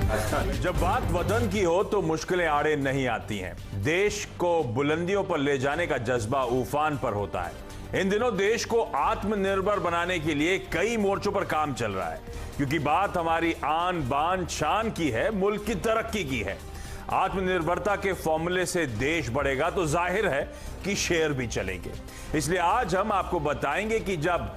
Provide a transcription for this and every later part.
जब बात वतन की हो तो मुश्किलें आड़े नहीं आती हैं। देश को बुलंदियों पर ले जाने का जज्बा उफान पर होता है। इन दिनों देश को आत्मनिर्भर बनाने के लिए कई मोर्चों पर काम चल रहा है, क्योंकि बात हमारी आन बान शान की है, मुल्क की तरक्की की है। आत्मनिर्भरता के फॉर्मूले से देश बढ़ेगा तो जाहिर है कि शेयर भी चलेंगे। इसलिए आज हम आपको बताएंगे कि जब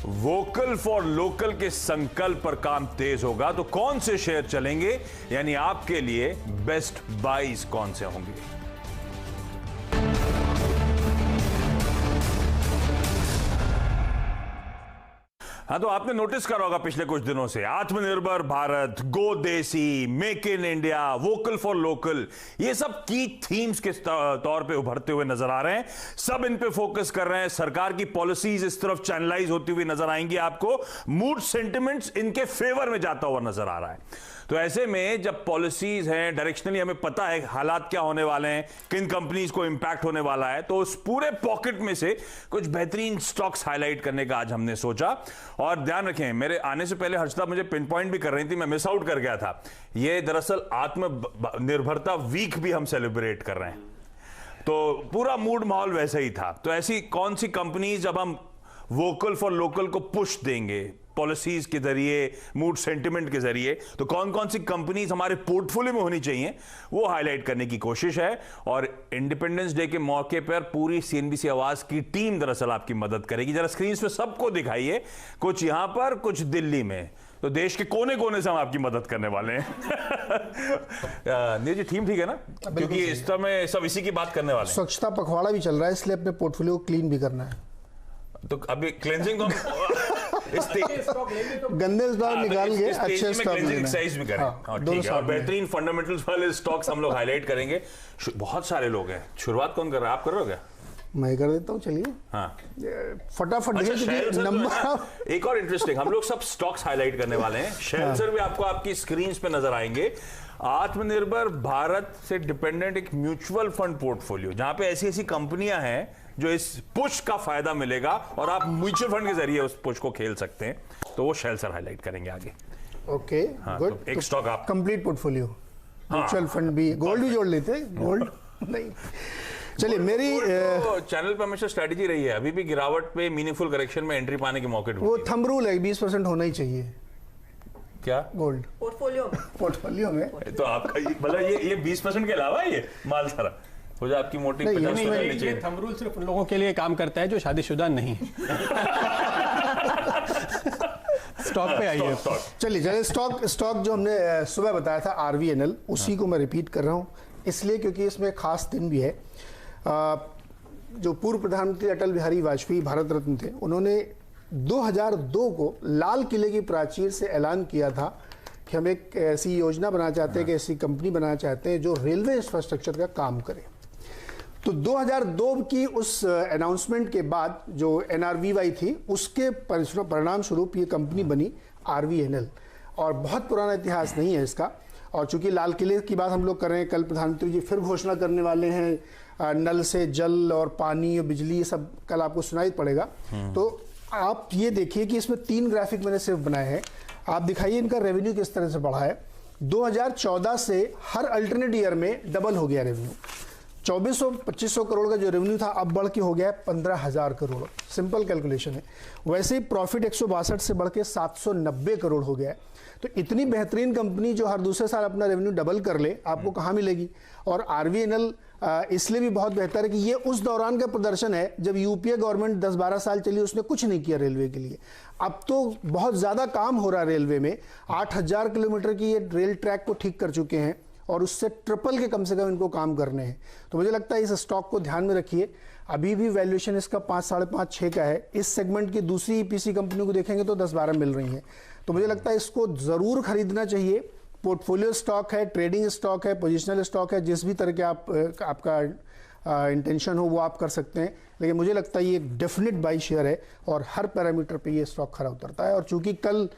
वोकल फॉर लोकल के संकल्प पर काम तेज होगा तो कौन से शेयर चलेंगे, यानी आपके लिए बेस्ट बाइज कौन से होंगे। हाँ, तो आपने नोटिस करा होगा पिछले कुछ दिनों से आत्मनिर्भर भारत, गो देसी, make in India, vocal for local, ये सब की थीम्स के तौर पे उभरते हुए नजर आ रहे हैं। सब इन पे फोकस कर रहे हैं। सरकार की पॉलिसीज इस तरफ चैनलाइज होती हुई नजर आएंगी आपको। मूड सेंटिमेंट्स इनके फेवर में जाता हुआ नजर आ रहा है। तो ऐसे में जब पॉलिसीज हैं, डायरेक्शनली हमें पता है हालात क्या होने वाले हैं, किन कंपनीज को इंपैक्ट होने वाला है, तो उस पूरे पॉकेट में से कुछ बेहतरीन स्टॉक्स हाईलाइट करने का आज हमने सोचा। और ध्यान रखें, मेरे आने से पहले हर्षदा मुझे पिन पॉइंट भी कर रही थी, मैं मिस आउट कर गया था। ये दरअसल आत्मनिर्भरता वीक भी हम सेलिब्रेट कर रहे हैं, तो पूरा मूड माहौल वैसे ही था। तो ऐसी कौन सी कंपनीज जब हम वोकल फॉर लोकल को पुश देंगे पॉलिसीज के जरिए, मूड सेंटिमेंट के जरिए, तो कौन कौन सी कंपनीज हमारे पोर्टफोलियो में होनी चाहिए, वो हाईलाइट करने की कोशिश है। और इंडिपेंडेंस डे के मौके पर पूरी सीएनबीसी आवाज की टीम दरअसल आपकी मदद करेगी। जरा स्क्रीन पे सबको दिखाइए, कुछ यहां पर, कुछ दिल्ली में, तो देश के कोने कोने से हम आपकी मदद करने वाले हैं। नीरज जी, टीम ठीक है ना? क्योंकि इस समय सब इसी की बात करने वाले हैं। स्वच्छता पखवाड़ा भी चल रहा है, इसलिए अपने पोर्टफोलियो को क्लीन भी करना है। तो अभी क्लेंजिंग को गंदे स्टॉक निकाल के अच्छे स्टॉक एक्सरसाइज भी करें। हाँ, ठीक है। और बेहतरीन फंडामेंटल्स वाले स्टॉक्स हम लोग हाईलाइट करेंगे। बहुत सारे लोग हैं। शुरुआत कौन कर रहा है? आप कर रहे हो क्या? मैं कर देता हूँ, चलिए। हाँ, फटाफट नंबर। एक और इंटरेस्टिंग, हम लोग सब स्टॉक्स हाईलाइट करने वाले हैं। शेयर सर भी आपको आपकी स्क्रीन पे नजर आएंगे। आत्मनिर्भर भारत से डिपेंडेंट एक म्यूचुअल फंड पोर्टफोलियो, जहां पे ऐसी ऐसी कंपनियां हैं जो इस पुश का फायदा मिलेगा और आप म्यूचुअल फंड के जरिए उस पुश को खेल सकते हैं, तो वो शेयर सर हाईलाइट करेंगे आगे। Okay, good. तो एक स्टॉक आप कंप्लीट पोर्टफोलियो, म्यूचुअल फंड भी, गोल्ड भी जोड़ लेते हैं। गोल्ड नहीं, चलिए। मेरी चैनल पे हमेशा स्ट्रेटजी रही है, अभी भी गिरावट पे मीनिंगफुल करेक्शन में एंट्री पाने के मौके वो थंब रूल है, 20% होना ही चाहिए। क्या? गोल्ड पोर्टफोलियो में तो आपका मतलब ये 20% के अलावा ये माल सारा हो जाए आपकी मोटी 50%। ये थंब रूल सिर्फ उन लोगों के लिए काम करता है जो शादीशुदा नहीं है। स्टॉक पे आइए। चलिए, स्टॉक जो हमने सुबह बताया था RVNL, उसी को मैं रिपीट कर रहा हूँ, इसलिए क्योंकि इसमें खास दिन भी है। जो पूर्व प्रधानमंत्री अटल बिहारी वाजपेयी भारत रत्न थे, उन्होंने 2002 को लाल किले की प्राचीर से ऐलान किया था कि हम एक ऐसी योजना बनाना चाहते हैं, कि ऐसी कंपनी बनाना चाहते हैं जो रेलवे इंफ्रास्ट्रक्चर का काम करे। तो 2002 की उस अनाउंसमेंट के बाद जो NRVY थी, उसके परिणाम स्वरूप ये कंपनी बनी RVNL। और बहुत पुराना इतिहास नहीं है इसका। और चूंकि लाल किले की बात हम लोग कर रहे हैं, कल प्रधानमंत्री जी फिर घोषणा करने वाले हैं, नल से जल और पानी और बिजली, ये सब कल आपको सुनाई पड़ेगा। तो आप ये देखिए कि इसमें 3 ग्राफिक मैंने सिर्फ बनाए हैं। आप दिखाइए इनका रेवेन्यू किस तरह से बढ़ा है। 2014 से हर अल्टरनेट ईयर में डबल हो गया रेवेन्यू। 2400-2500 करोड़ का जो रेवेन्यू था, अब बढ़ के हो गया है 15,000 करोड़। सिंपल कैलकुलेशन है। वैसे ही प्रॉफिट 162 से बढ़ के 790 करोड़ हो गया है। तो इतनी बेहतरीन कंपनी जो हर दूसरे साल अपना रेवेन्यू डबल कर ले, आपको कहाँ मिलेगी? और RVNL इसलिए भी बहुत बेहतर है कि ये उस दौरान का प्रदर्शन है जब यूपीए गवर्नमेंट 10-12 साल चली, उसने कुछ नहीं किया रेलवे के लिए। अब तो बहुत ज़्यादा काम हो रहा है रेलवे में। 8,000 किलोमीटर की ये रेल ट्रैक को ठीक कर चुके हैं और उससे ट्रिपल के कम से कम इनको काम करने हैं। तो मुझे लगता है इस स्टॉक को ध्यान में रखिए। अभी भी वैल्यूएशन इसका 5, 5.5, 6 का है। इस सेगमेंट की दूसरी EPC कंपनियों को देखेंगे तो 10-12 मिल रही हैं। तो मुझे लगता है इसको ज़रूर खरीदना चाहिए। पोर्टफोलियो स्टॉक है, ट्रेडिंग स्टॉक है, पोजिशनल स्टॉक है, जिस भी तरह के आपका इंटेंशन हो वो आप कर सकते हैं। लेकिन मुझे लगता है ये एक डेफिनेट बाई शेयर है और हर पैरामीटर पे ये स्टॉक खरा उतरता है। और चूंकि कल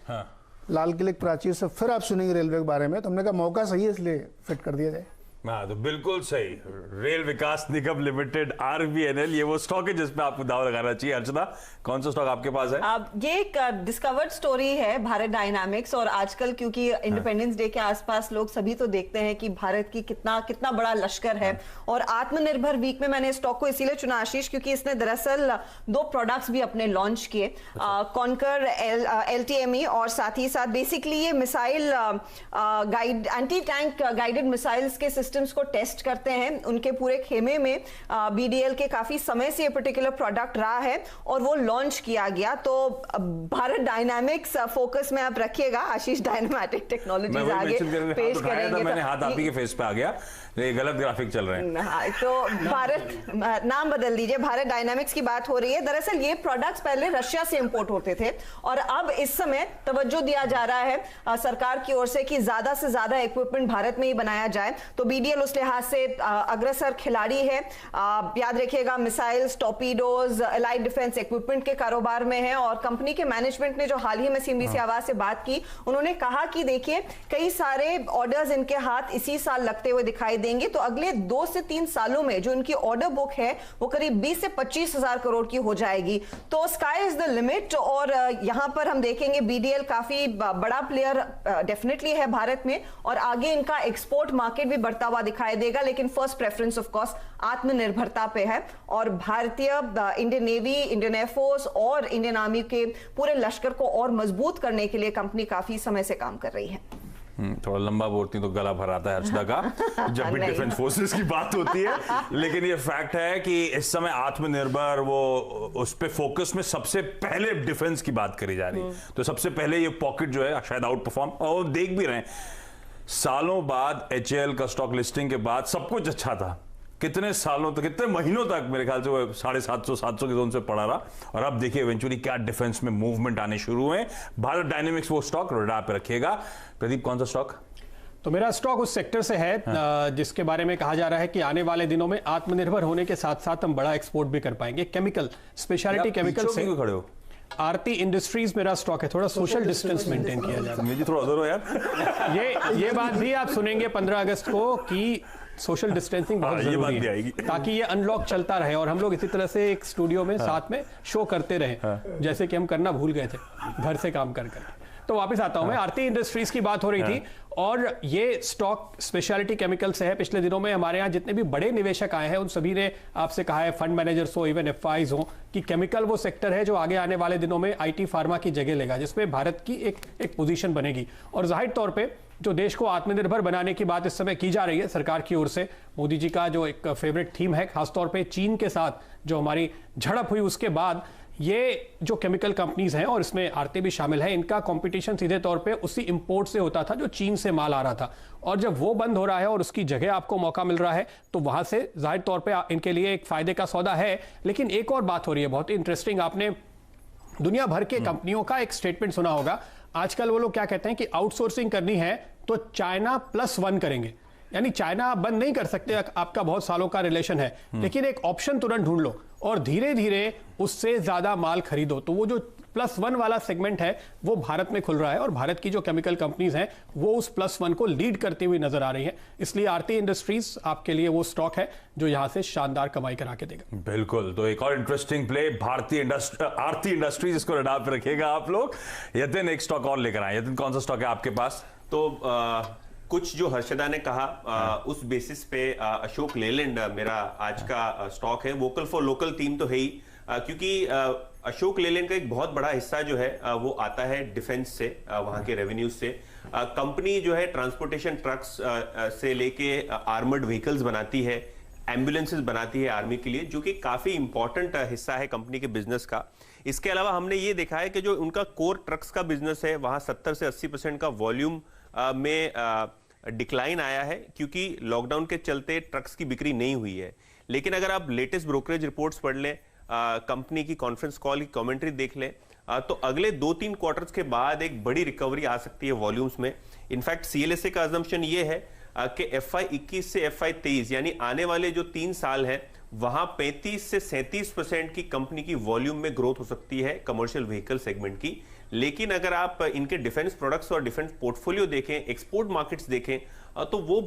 लाल किले प्राचीर से फिर आप सुनेंगे रेलवे के बारे में, तो हमने कहा मौका सही है, इसलिए फिट कर दिया जाए। हाँ, तो बिल्कुल सही। रेल विकास निगम लिमिटेड RVNL, ये वो स्टॉक है जिसमें आपको दाव लगाना चाहिए। अर्चना, कौन सा स्टॉक आपके पास है? ये एक डिस्कवर्ड स्टोरी है भारत डायनामिक्स। और आजकल क्योंकि इंडिपेंडेंस डे के आसपास लोग सभी तो देखते हैं कि भारत की कितना बड़ा लश्कर है। और आत्मनिर्भर वीक में मैंने स्टॉक को इसीलिए चुना आशीष, क्योंकि इसने दरअसल 2 प्रोडक्ट्स भी अपने लॉन्च किए, कॉन्कर LTME और साथ ही साथ बेसिकली ये missile guide anti tank guided missiles के सिस्टम्स को टेस्ट करते हैं। उनके पूरे खेमे में BDL के काफी समय से ये पर्टिकुलर प्रोडक्ट रहा है और वो लॉन्च किया गया। तो भारत डायनामिक्स फोकस में आप रखिएगा आशीष, डायनामेटिक टेक्नोलॉजीज आगे पेश करेंगे। मैंने हाथ आप ही के फेस पे आ गया, ये गलत ग्राफिक चल रहे हैं। तो भारत, नाम बदल दीजिए, भारत डायनामिक्स की बात हो रही है। दरअसल ये प्रोडक्ट्स पहले रशिया से इंपोर्ट होते थे और अब इस समय तवज्जो दिया जा रहा है सरकार की ओर से कि ज्यादा से ज्यादा इक्विपमेंट भारत में ही बनाया जाए। तो BDL उस लिहाज से अग्रसर खिलाड़ी है। याद रखिएगा, missiles, torpedoes, allied defence equipment के कारोबार में है। और कंपनी के मैनेजमेंट ने जो हाल ही में CNBC आवाज से बात की, उन्होंने कहा कि देखिए कई सारे ऑर्डर्स इनके हाथ इसी साल लगते हुए दिखाई देंगे। तो अगले 2 से 3 सालों में जो इनकी ऑर्डर बुक है वो करीब 20 से 25 हजार करोड़ की हो जाएगी। तो स्काई इज द लिमिट। और यहां पर हम देखेंगे BDL काफी बड़ा प्लेयर डेफिनेटली है भारत में और आगे इनका एक्सपोर्ट मार्केट भी बढ़ता हुआ दिखाई देगा। लेकिन फर्स्ट प्रेफरेंस ऑफ कोर्स आत्मनिर्भरता पे है और भारतीय इंडियन नेवी, इंडियन एयरफोर्स और इंडियन आर्मी के पूरे लश्कर को और मजबूत करने के लिए कंपनी काफी समय से काम कर रही है। थोड़ा लंबा बोलती तो गला भर आता है अर्चना का जब भी डिफेंस फोर्सेस की बात होती है। लेकिन ये फैक्ट है कि इस समय आत्मनिर्भर वो उस पे फोकस में सबसे पहले डिफेंस की बात करी जा रही है। तो सबसे पहले ये पॉकेट जो है शायद आउट परफॉर्म, और देख भी रहे हैं सालों बाद HAL का स्टॉक लिस्टिंग के बाद सब कुछ अच्छा था। कितने सालों तक, कितने महीनों तक मेरे ख्याल से वो 750-700 के जोन से पड़ा रहा। और अब देखिए इवेंचुअली क्या डिफेंस में मूवमेंट आने शुरू हुए। भारत डायनेमिक्स वो स्टॉक रडार पे रखिएगा। प्रदीप, कौन सा स्टॉक? तो मेरा स्टॉक उस सेक्टर से है जिसके बारे में कहा जा रहा है कि आने वाले दिनों में आत्मनिर्भर होने के साथ साथ हम बड़ा एक्सपोर्ट भी कर पाएंगे। केमिकल, स्पेशलिटी केमिकल से खड़े हो। आरती इंडस्ट्रीज मेरा स्टॉक है। थोड़ा सोशल डिस्टेंस मेंटेन किया जा रहा है। थोड़ा उधर हो यार। ये बात भी आप सुनेंगे 15 अगस्त को कि सोशल डिस्टेंसिंग बहुत जरूरी है ताकि ये अनलॉक चलता रहे और हम लोग इसी तरह से एक स्टूडियो में साथ में शो करते रहे, जैसे कि हम करना भूल गए थे घर से काम कर कर। तो वापस आता हूं मैं, आरती इंडस्ट्रीज की बात हो रही थी और ये स्टॉक स्पेशलिटी केमिकल से है। पिछले दिनों में हमारे यहाँ जितने भी बड़े निवेशक आए हैं उन सभी ने आपसे कहा है, फंड मैनेजर्स हो, इवन FIs हो, कि केमिकल वो सेक्टर है जो आगे आने वाले दिनों में IT फार्मा की जगह लेगा, जिसमें भारत की एक पोजीशन बनेगी। और जाहिर तौर पे जो देश को आत्मनिर्भर बनाने की बात इस समय की जा रही है सरकार की ओर से, मोदी जी का जो एक फेवरेट थीम है, खासतौर पे चीन के साथ जो हमारी झड़प हुई उसके बाद ये जो केमिकल कंपनीज हैं और इसमें आरती भी शामिल है, इनका कंपटीशन सीधे तौर पे उसी इंपोर्ट से होता था जो चीन से माल आ रहा था। और जब वो बंद हो रहा है और उसकी जगह आपको मौका मिल रहा है तो वहां से जाहिर तौर पे इनके लिए एक फायदे का सौदा है। लेकिन एक और बात हो रही है बहुत ही इंटरेस्टिंग, आपने दुनिया भर के कंपनियों का एक स्टेटमेंट सुना होगा। आजकल वो लोग क्या कहते हैं कि आउटसोर्सिंग करनी है तो चाइना +1 करेंगे, यानी चाइना आप बंद नहीं कर सकते, आपका बहुत सालों का रिलेशन है, लेकिन एक ऑप्शन तुरंत ढूंढ लो और धीरे धीरे उससे ज्यादा माल खरीदो। तो वो जो +1 वाला सेगमेंट है वो भारत में खुल रहा है और भारत की जो केमिकल कंपनीज हैं वो उस +1 को लीड करती हुई नजर आ रही हैं। इसलिए आरती इंडस्ट्रीज आपके लिए वो स्टॉक है जो यहां से शानदार कमाई करा के देगा। बिल्कुल, तो एक और इंटरेस्टिंग प्ले आरती इंडस्ट्रीज, इसको रडार पे रखिएगा आप लोग। यतिन, एक स्टॉक और लेकर आए। यतिन, कौन सा स्टॉक है आपके पास? तो कुछ जो हर्षदा ने कहा उस बेसिस पे अशोक लेलैंड मेरा आज का स्टॉक है। वोकल फॉर लोकल थीम तो है ही, क्योंकि अशोक लेलैंड का एक बहुत बड़ा हिस्सा जो है वो आता है डिफेंस से, वहां के रेवेन्यूज से। कंपनी जो है ट्रांसपोर्टेशन ट्रक्स से लेके आर्मर्ड व्हीकल्स बनाती है, एम्बुलेंसेस बनाती है आर्मी के लिए, जो कि काफी इंपॉर्टेंट हिस्सा है कंपनी के बिजनेस का। इसके अलावा हमने ये देखा है कि जो उनका कोर ट्रक्स का बिजनेस है वहां 70 से 80% का वॉल्यूम में डिक्लाइन आया है, क्योंकि लॉकडाउन के चलते ट्रक्स की बिक्री नहीं हुई है। लेकिन अगर आप लेटेस्ट ब्रोकरेज रिपोर्ट्स पढ़ लें, कंपनी की कॉन्फ्रेंस कॉल की कमेंट्री देख लें, तो अगले 2-3 क्वार्टर्स के बाद एक बड़ी रिकवरी आ सकती है वॉल्यूम्स में। इनफैक्ट CLSA का अजम्पशन ये है कि FY 21 से FY 23 यानी आने वाले जो 3 साल हैं वहां 35 से 37% की कंपनी की वॉल्यूम में ग्रोथ हो सकती है कमर्शियल व्हीकल सेगमेंट की। लेकिन अगर आप इनके डिफेंस प्रोडक्ट्स और डिफेंस पोर्टफोलियो देखें, एक्सपोर्ट मार्केट्स देखें, तो वो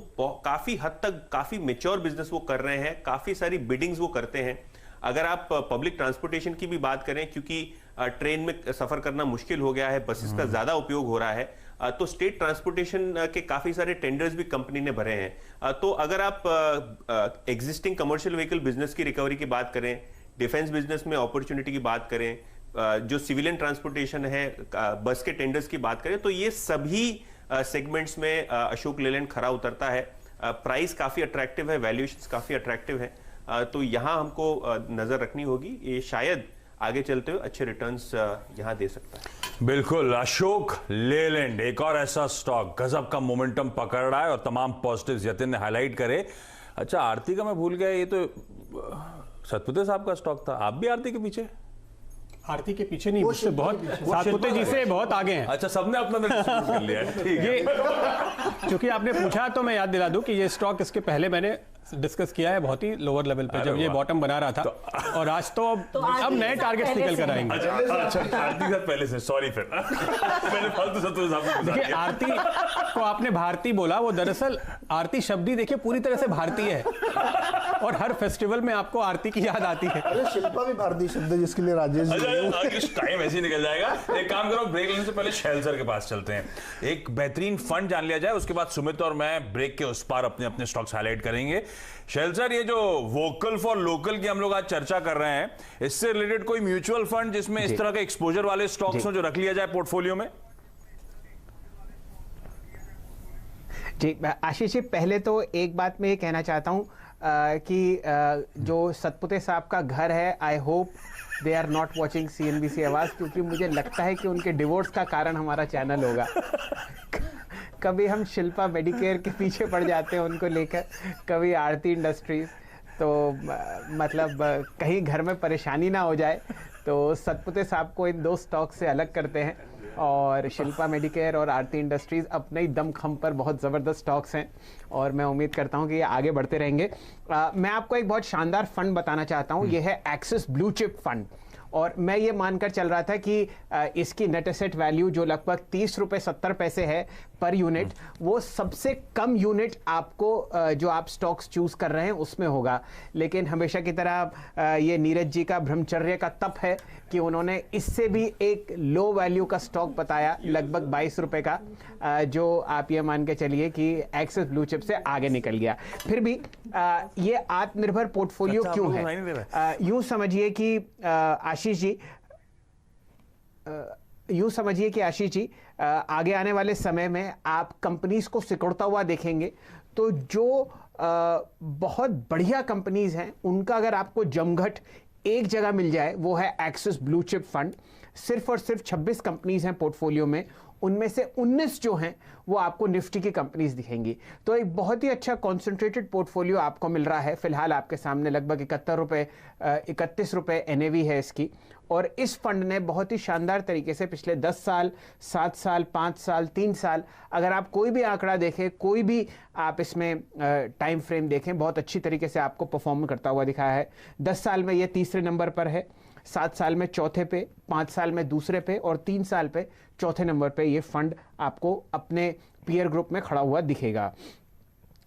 काफी हद तक काफी मेच्योर बिजनेस वो कर रहे हैं, काफी सारी बिडिंग्स वो करते हैं। अगर आप पब्लिक ट्रांसपोर्टेशन की भी बात करें, क्योंकि ट्रेन में सफर करना मुश्किल हो गया है, बसेस का ज्यादा उपयोग हो रहा है, तो स्टेट ट्रांसपोर्टेशन के काफी सारे टेंडर्स भी कंपनी ने भरे हैं। तो अगर आप एग्जिस्टिंग कमर्शियल व्हीकल बिजनेस की रिकवरी की बात करें, डिफेंस बिजनेस में अपॉर्चुनिटी की बात करें, जो सिविलियन ट्रांसपोर्टेशन है, बस के टेंडर्स की बात करें, तो ये सभी सेगमेंट्स में अशोक लेलैंड खरा उतरता है। प्राइस काफी अट्रैक्टिव है, वैल्यूएशंस काफी अट्रैक्टिव है, तो यहां हमको नजर रखनी होगी। ये शायद आगे चलते हुए अच्छे रिटर्न्स यहां दे सकता है। बिल्कुल, अशोक लेलैंड एक और ऐसा स्टॉक गजब का मोमेंटम पकड़ रहा है और तमाम पॉजिटिव्स यतिन ने हाईलाइट करे। अच्छा, आरती का मैं भूल गया, ये तो सतपुते साहब का स्टॉक था, आप भी आरती के पीछे? आरती के पीछे नहीं, उससे बहुत, सातपुते जी से बहुत आगे हैं। अच्छा, सबने अपना डिस्ट्रीब्यूट कर लिया है, ठीक है। ये चूंकि आपने पूछा तो मैं याद दिला दूं कि ये स्टॉक इसके पहले मैंने डिस्कस किया है बहुत ही लोअर लेवल पे, जब ये बॉटम बना रहा था, और आज तो अब नए टारगेट्स निकल कर आएंगे। अच्छा, आरती का पहले से, सॉरी फिर मैंने फालतू सतपुते साहब को बता देखिए, दिया। आरती को आपने भारती बोला, वो दरअसल आरती शब्द ही देखिए पूरी तरह से भारतीय है, और हर फेस्टिवल में आपको आरती की याद आती है। अरे शिल्पा भी भारतीय शब्द है, जिसके लिए राजेश टाइम ऐसे ही निकल जाएगा। एक काम करो, ब्रेक लेने से पहले शैल सर के पास चलते हैं, एक बेहतरीन फंड जान लिया जाए, उसके बाद सुमित और मैं ब्रेक के उस पार अपने अपने स्टॉक्स हाईलाइट करेंगे। शैल सर, ये जो वोकल फॉर लोकल की हम लोग आज चर्चा कर रहे हैं, इससे रिलेटेड कोई म्यूचुअल फंड जिसमें इस तरह के एक्सपोजर वाले स्टॉक्स हो जो रख लिया जाए पोर्टफोलियो में? जी आशीष जी, पहले तो एक बात मैं ये कहना चाहता हूँ कि जो सतपुते साहब का घर है, I hope they are not watching CNBC Awaaz, क्योंकि मुझे लगता है कि उनके डिवोर्स का कारण हमारा चैनल होगा। कभी हम शिल्पा मेडिकेयर के पीछे पड़ जाते हैं उनको लेकर, कभी आरती इंडस्ट्रीज, तो मतलब कहीं घर में परेशानी ना हो जाए, तो सतपुते साहब को इन दो स्टॉक से अलग करते हैं, और शिल्पा मेडिकेयर और आरती इंडस्ट्रीज अपने ही दमखम पर बहुत ज़बरदस्त स्टॉक्स हैं, और मैं उम्मीद करता हूं कि ये आगे बढ़ते रहेंगे। मैं आपको एक बहुत शानदार फंड बताना चाहता हूं, ये है एक्सिस ब्लू चिप फंड, और मैं ये मानकर चल रहा था कि इसकी नेट एसेट वैल्यू जो लगभग 30 रुपये 70 पैसे है पर यूनिट, वो सबसे कम यूनिट आपको जो आप स्टॉक्स चूज कर रहे हैं उसमें होगा। लेकिन हमेशा की तरह ये नीरज जी का ब्रह्मचर्य का तप है कि उन्होंने इससे भी एक लो वैल्यू का स्टॉक बताया, लगभग 22 रुपये का, जो आप ये मान के चलिए कि एक्सिस ब्लू चिप से आगे निकल गया। फिर भी ये आत्मनिर्भर पोर्टफोलियो क्यों है? यूं समझिए कि आशीष जी, आगे आने वाले समय में आप कंपनीज को सिकुड़ता हुआ देखेंगे, तो जो बहुत बढ़िया कंपनीज हैं उनका अगर आपको जमघट एक जगह मिल जाए, वो है एक्सिस ब्लू चिप फंड। सिर्फ और सिर्फ 26 कंपनीज हैं पोर्टफोलियो में, उनमें से 19 जो हैं वो आपको निफ्टी की कंपनीज दिखेंगी। तो एक बहुत ही अच्छा कॉन्सेंट्रेटेड पोर्टफोलियो आपको मिल रहा है। फिलहाल आपके सामने लगभग 31 रुपए NAV है इसकी, और इस फंड ने बहुत ही शानदार तरीके से पिछले 10 साल, 7 साल, 5 साल, 3 साल, अगर आप कोई भी आंकड़ा देखें, कोई भी आप इसमें टाइम फ्रेम देखें, बहुत अच्छी तरीके से आपको परफॉर्म करता हुआ दिखाया है। 10 साल में ये तीसरे नंबर पर है, 7 साल में चौथे पे, 5 साल में दूसरे पे, और 3 साल पे चौथे नंबर पे ये फंड आपको अपने पीयर ग्रुप में खड़ा हुआ दिखेगा।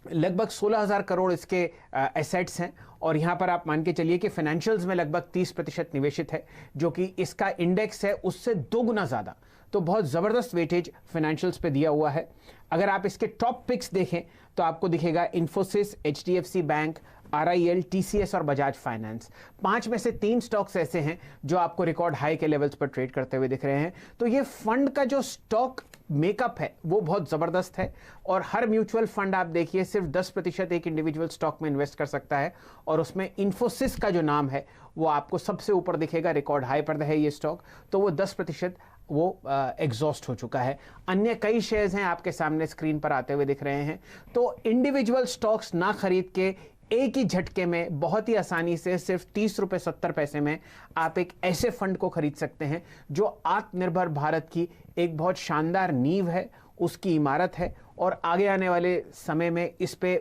लगभग 16,000 करोड़ इसके एसेट्स हैं, और यहाँ पर आप मान के चलिए कि फाइनेंशियल्स में लगभग 30% निवेशित है, जो कि इसका इंडेक्स है उससे 2 गुना ज़्यादा। तो बहुत ज़बरदस्त वेटेज फाइनेंशियल्स पे दिया हुआ है। अगर आप इसके टॉप पिक्स देखें तो आपको दिखेगा Infosys, HDFC bank, RIL, TCS और बजाज फाइनेंस। 5 में से 3 स्टॉक्स ऐसे हैं जो आपको रिकॉर्ड हाई के लेवल्स पर ट्रेड करते हुए दिख रहे हैं। तो ये फंड का जो स्टॉक मेकअप है वो बहुत ज़बरदस्त है, और हर म्यूचुअल फंड आप देखिए सिर्फ 10% एक इंडिविजुअल स्टॉक में इन्वेस्ट कर सकता है, और उसमें इन्फोसिस का जो नाम है वो आपको सबसे ऊपर दिखेगा, रिकॉर्ड हाई पर है ये स्टॉक, तो वो 10% वो एग्जॉस्ट हो चुका है। अन्य कई शेयर्स हैं आपके सामने स्क्रीन पर आते हुए दिख रहे हैं। तो इंडिविजुअल स्टॉक्स ना खरीद के एक ही झटके में बहुत ही आसानी से सिर्फ 30 रुपये 70 पैसे में आप एक ऐसे फंड को खरीद सकते हैं जो आत्मनिर्भर भारत की एक बहुत शानदार नींव है, उसकी इमारत है, और आगे आने वाले समय में इस पे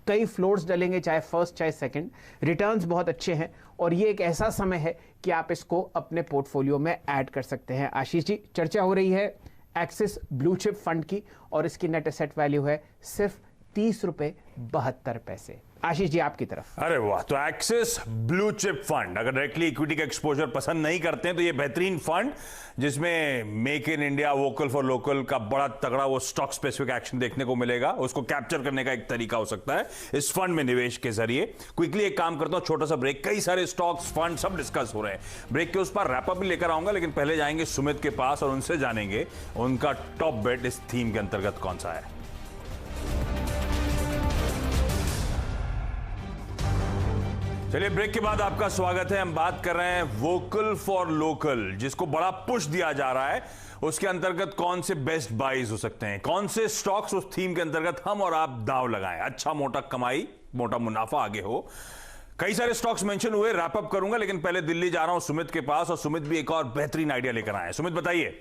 कई फ्लोर्स डलेंगे, चाहे फर्स्ट चाहे सेकंड। रिटर्न्स बहुत अच्छे हैं और ये एक ऐसा समय है कि आप इसको अपने पोर्टफोलियो में ऐड कर सकते हैं। आशीष जी, चर्चा हो रही है एक्सिस ब्लू चिप फंड की और इसकी नेट एसेट वैल्यू है सिर्फ 30 रुपए 72 पैसे। आशीष जी, आपकी तरफ। अरे वाह, तो एक्सिस ब्लू चिप फंड, अगर डायरेक्टली इक्विटी का एक्सपोजर पसंद नहीं करते हैं तो ये बेहतरीन फंड जिसमें make in India, vocal for local का बड़ा तगड़ा वो स्टॉक स्पेसिफिक एक्शन देखने को मिलेगा, उसको कैप्चर करने का एक तरीका हो सकता है इस फंड में निवेश के जरिए। क्विकली एक काम करता हूं, छोटा सा ब्रेक, कई सारे स्टॉक्स फंड सब डिस्कस हो रहे हैं, ब्रेक के उस पर रैप अप भी लेकर आऊंगा, लेकिन पहले जाएंगे सुमित के पास और उनसे जानेंगे उनका टॉप बेट इस थीम के अंतर्गत कौन सा है। चलिए, ब्रेक के बाद आपका स्वागत है। हम बात कर रहे हैं वोकल फॉर लोकल, जिसको बड़ा पुश दिया जा रहा है। उसके अंतर्गत कौन से बेस्ट बाइज हो सकते हैं, कौन से स्टॉक्स उस थीम के अंतर्गत हम और आप दाव लगाएं, अच्छा मोटा कमाई, मोटा मुनाफा आगे हो। कई सारे स्टॉक्स मेंशन हुए, रैप अप करूंगा, लेकिन पहले दिल्ली जा रहा हूं सुमित के पास, और सुमित भी एक और बेहतरीन आइडिया लेकर आए हैं। सुमित, बताइए।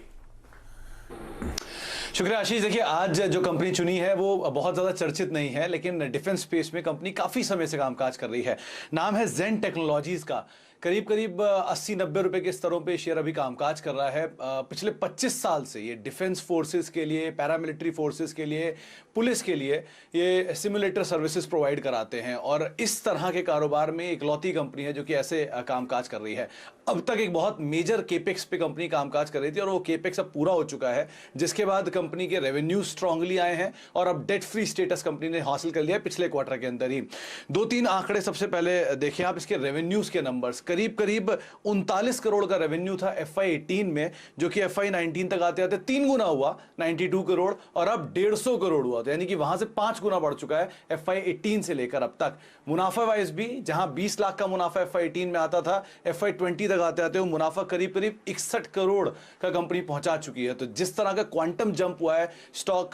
शुक्रिया आशीष। देखिए, आज जो कंपनी चुनी है वो बहुत ज्यादा चर्चित नहीं है, लेकिन डिफेंस स्पेस में कंपनी काफी समय से कामकाज कर रही है। नाम है जेन टेक्नोलॉजीज का। करीब 80-90 रुपए के स्तरों पे शेयर अभी कामकाज कर रहा है। पिछले 25 साल से ये डिफेंस फोर्सेस के लिए, पैरामिलिट्री फोर्सेस के लिए, पुलिस के लिए ये सिमुलेटर सर्विसेज प्रोवाइड कराते हैं, और इस तरह के कारोबार में इकलौती कंपनी है जो कि ऐसे कामकाज कर रही है। अब तक एक बहुत मेजर केपेक्स पे कंपनी कामकाज कर रही थी और वो केपेक्स अब पूरा हो चुका है, जिसके बाद कंपनी के रेवेन्यू स्ट्रांगली आए हैं और अब डेट फ्री स्टेटस कंपनी ने हासिल कर लिया है पिछले क्वार्टर के अंदर ही। 2-3 आंकड़े सबसे पहले देखें आप इसके रेवेन्यूज के नंबर्स। करीब 39 करोड़ का रेवेन्यू था FY18 में, जो कि FY19 तक आते आते 3 गुना हुआ, 92 करोड़, और अब 150 करोड़ हुआ, यानी कि वहां से 5 गुना बढ़ चुका है FY18 से लेकर अब तक। मुनाफा वाइज भी, जहां 20 लाख का मुनाफा FY18 में आता था, FY20 तक आते आते वो मुनाफा करीब 61 करोड़ का कंपनी पहुंचा चुकी है। तो जिस तरह का क्वांटम जंप हुआ है स्टॉक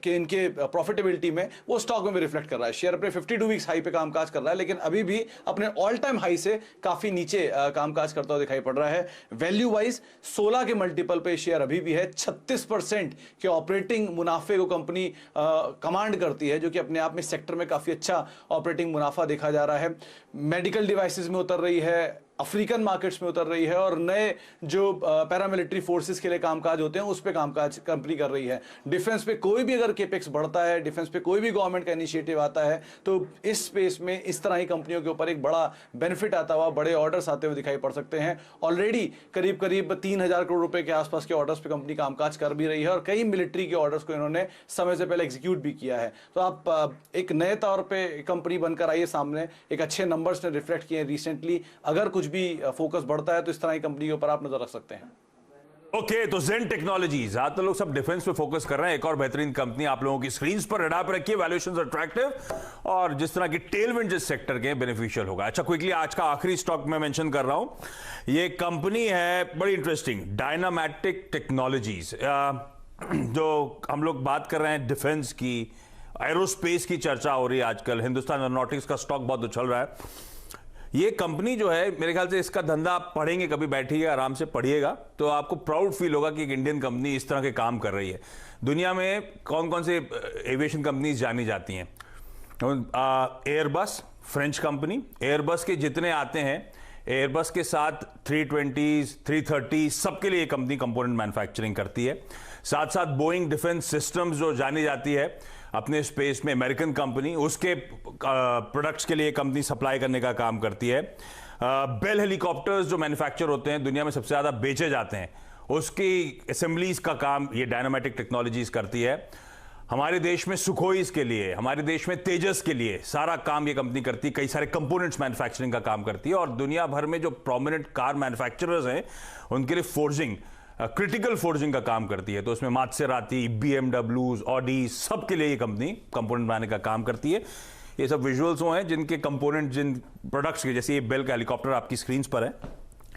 के इनके प्रॉफिटेबिलिटी में, वो स्टॉक में भी रिफ्लेक्ट कर रहा है। शेयर अपने 52 वीक्स हाई पे कामकाज कर रहा है, लेकिन अभी भी अपने ऑल टाइम हाई से काफी नीचे कामकाज करता हुआ दिखाई पड़ रहा है। वैल्यू वाइज 16 के मल्टीपल पे शेयर अभी भी है। 36% के ऑपरेटिंग मुनाफे को कंपनी कमांड करती है, जो कि अपने आप में सेक्टर में काफी अच्छा ऑपरेटिंग मुनाफा देखा जा रहा है। मेडिकल डिवाइसेस में उतर रही है, अफ्रीकन मार्केट्स में उतर रही है, और नए जो पैरामिलिट्री फोर्सेस के लिए कामकाज होते हैं उस पे कामकाज कंपनी कर रही है। डिफेंस पे कोई भी अगर केपेक्स बढ़ता है, डिफेंस पे कोई भी गवर्नमेंट का इनिशिएटिव आता है, तो इस स्पेस में इस तरह ही कंपनियों के ऊपर एक बड़ा बेनिफिट आता हुआ, बड़े ऑर्डर्स आते हुए दिखाई पड़ सकते हैं। ऑलरेडी करीब 3000 करोड़ रुपए के आसपास के ऑर्डर्स पे कंपनी कामकाज कर भी रही है, और कई मिलिट्री के ऑर्डर्स को इन्होंने समय से पहले एग्जीक्यूट भी किया है। तो आप एक नए तौर पर कंपनी बनकर आइए सामने, एक अच्छे नंबर्स ने रिफ्लेक्ट किए रिसेंटली। अगर कुछ भी फोकस बढ़ता है तो इस तरह की कंपनी के ऊपर आप नजर रख सकते हैं। ओके, तो जेन टेक्नोलॉजीज, आज तो लोग सब डिफेंस पे फोकस कर रहे हैं। एक और बेहतरीन कंपनी आप लोगों की स्क्रीन पर रडार पर रखिए, वैल्यूएशंस अट्रैक्टिव, और जिस तरह की टेलविंड जिस सेक्टर के बेनिफिशियल होगा। अच्छा, क्विकली आज का आखिरी स्टॉक मैं मेंशन कर रहा हूं, ये कंपनी है बड़ी इंटरेस्टिंग, डायनामैटिक टेक्नोलॉजीज। जो हम लोग बात कर रहे हैं डिफेंस की, एरोस्पेस की चर्चा हो रही है आजकल, हिंदुस्तान एरोनॉटिक्स का स्टॉक बहुत उछल रहा है। ये कंपनी जो है, मेरे ख्याल से इसका धंधा आप पढ़ेंगे, कभी बैठिए आराम से पढ़िएगा, तो आपको प्राउड फील होगा कि एक इंडियन कंपनी इस तरह के काम कर रही है। दुनिया में कौन कौन से एविएशन कंपनीज जानी जाती हैं? एयरबस, फ्रेंच कंपनी, एयरबस के जितने आते हैं, एयरबस के साथ 320, 330 सबके लिए कंपनी कंपोनेंट मैन्युफैक्चरिंग करती है। साथ साथ बोइंग डिफेंस सिस्टम्स जो जानी जाती है अपने स्पेस में, अमेरिकन कंपनी, उसके प्रोडक्ट्स के लिए कंपनी सप्लाई करने का काम करती है। बेल हेलीकॉप्टर्स जो मैन्युफैक्चर होते हैं, दुनिया में सबसे ज्यादा बेचे जाते हैं, उसकी असेंबलीज का काम ये डायनामैटिक टेक्नोलॉजीज करती है। हमारे देश में सुखोईस के लिए, हमारे देश में तेजस के लिए सारा काम ये कंपनी करती है, कई सारे कंपोनेंट्स मैन्युफैक्चरिंग का काम करती है, और दुनिया भर में जो प्रोमिनेंट कार मैन्युफैक्चरर्स हैं उनके लिए फोर्जिंग, क्रिटिकल फोर्जिंग का काम करती है। तो उसमें मात्सेराती, BMW, ऑडी, सबके लिए ये कंपनी कंपोनेंट बनाने का काम करती है। ये सब विजुअल्स हैं जिनके कंपोनेंट, जिन प्रोडक्ट्स के, जैसे ये बेल का हेलीकॉप्टर आपकी स्क्रीन पर है,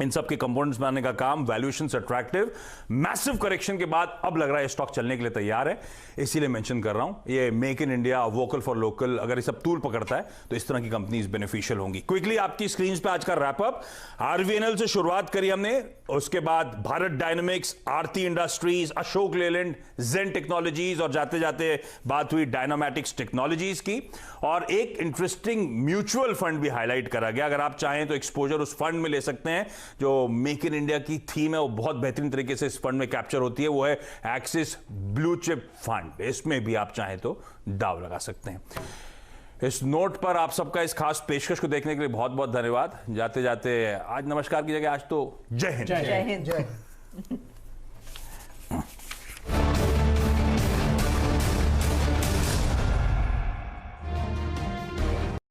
इन सब के कंपोनेंट्स बनाने का काम, वैल्यूएशन अट्रैक्टिव, मैसिव करेक्शन के बाद अब लग रहा है स्टॉक चलने के लिए तैयार है, इसीलिए मेंशन कर रहा हूं। ये make in India, vocal for local, अगर ये सब तूल पकड़ता है तो इस तरह की कंपनीज बेनिफिशियल होंगी। क्विकली आपकी स्क्रीन पे आज का रैपअप, आरवीएनएल से शुरुआत करी हमने, उसके बाद भारत डायनामिक्स, आरती इंडस्ट्रीज, अशोक लेलैंड, जेन टेक्नोलॉजीज और जाते जाते बात हुई डायनामैटिक्स टेक्नोलॉजीज की। और एक इंटरेस्टिंग म्यूचुअल फंड भी हाईलाइट करा गया, अगर आप चाहें तो एक्सपोजर उस फंड में ले सकते हैं जो मेक इन इंडिया की थीम है, वो बहुत बेहतरीन तरीके से इस फंड में कैप्चर होती है, वो है एक्सिस ब्लू चिप फंड। इसमें भी आप चाहें तो दाव लगा सकते हैं। इस नोट पर आप सबका इस खास पेशकश को देखने के लिए बहुत बहुत धन्यवाद। जाते जाते आज नमस्कार की जगह आज तो जय हिंद। जय हिंद। जय